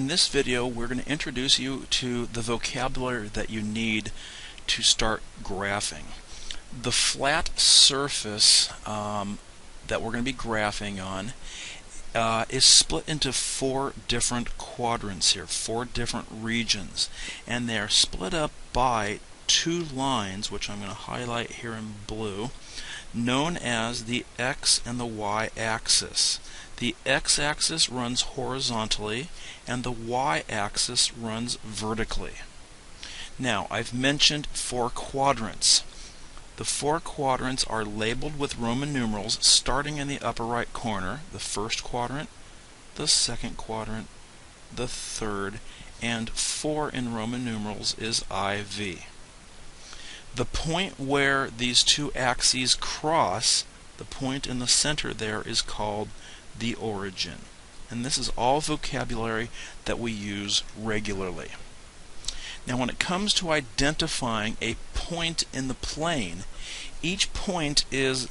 In this video, we're going to introduce you to the vocabulary that you need to start graphing. The flat surface that we're going to be graphing on is split into four different quadrants here, four different regions, and they're split up by two lines, which I'm going to highlight here in blue, known as the X and the Y axis. The x-axis runs horizontally and the y-axis runs vertically. Now, I've mentioned four quadrants. The four quadrants are labeled with Roman numerals starting in the upper right corner: the first quadrant, the second quadrant, the third, and 4 in Roman numerals is IV. The point where these two axes cross, the point in the center there, is called the origin. And this is all vocabulary that we use regularly. Now, when it comes to identifying a point in the plane, each point is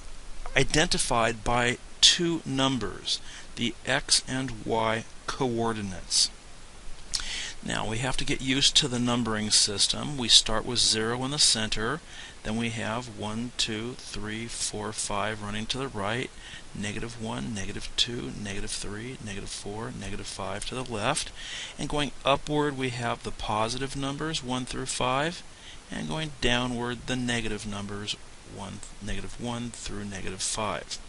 identified by two numbers, the X and Y coordinates. Now, we have to get used to the numbering system. We start with 0 in the center, then we have 1, 2, 3, 4, 5 running to the right, -1, -2, -3, -4, -5 to the left, and going upward we have the positive numbers 1 through 5, and going downward the negative numbers -1 through -5.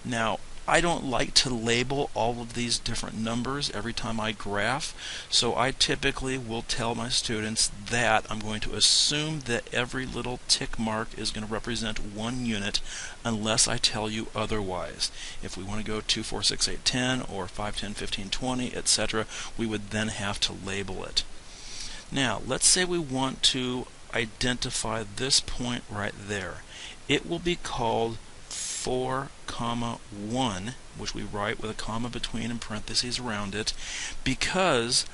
Now, I don't like to label all of these different numbers every time I graph, so I typically will tell my students that I'm going to assume that every little tick mark is going to represent one unit unless I tell you otherwise. If we want to go 2, 4, 6, 8, 10 or 5, 10, 15, 20, etc., we would then have to label it. Now, let's say we want to identify this point right there. It will be called 4, 1, which we write with a comma between and parentheses around it, because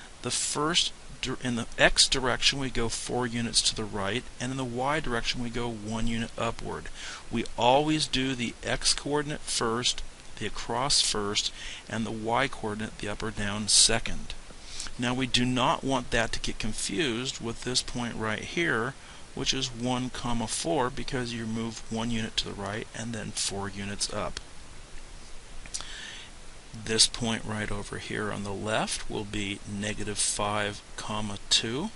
in the X direction we go 4 units to the right, and in the Y direction we go 1 unit upward. We always do the X coordinate first, the across first, and the Y coordinate, the up or down, second. Now, we do not want that to get confused with this point right here, which is 1, 4, because you move 1 unit to the right and then 4 units up. This point right over here on the left will be -5, 2.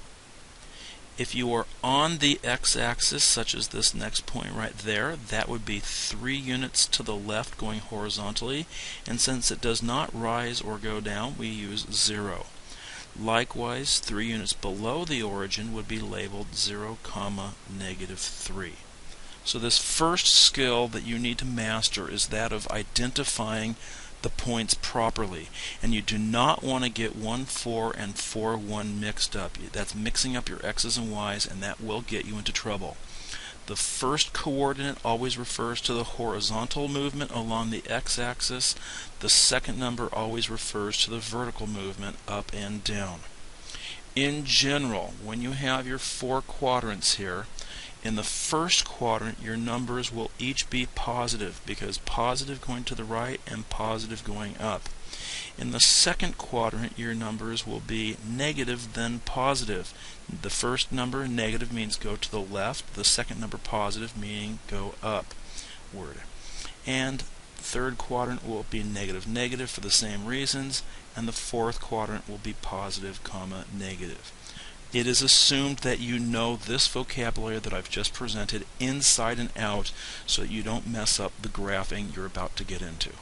If you are on the x-axis, such as this next point right there, that would be 3 units to the left going horizontally, and since it does not rise or go down, we use 0. Likewise, 3 units below the origin would be labeled 0, -3. So this first skill that you need to master is that of identifying the points properly. And you do not want to get 1, 4 and 4, 1 mixed up. That's mixing up your X's and Y's, and that will get you into trouble. The first coordinate always refers to the horizontal movement along the x-axis. The second number always refers to the vertical movement up and down. In general, when you have your four quadrants here, in the first quadrant your numbers will each be positive, because positive going to the right and positive going up. In the second quadrant your numbers will be negative then positive. The first number, negative, means go to the left. The second number, positive, meaning go upward. And the third quadrant will be negative, negative for the same reasons, and the fourth quadrant will be positive, negative. It is assumed that you know this vocabulary that I've just presented inside and out, so that you don't mess up the graphing you're about to get into.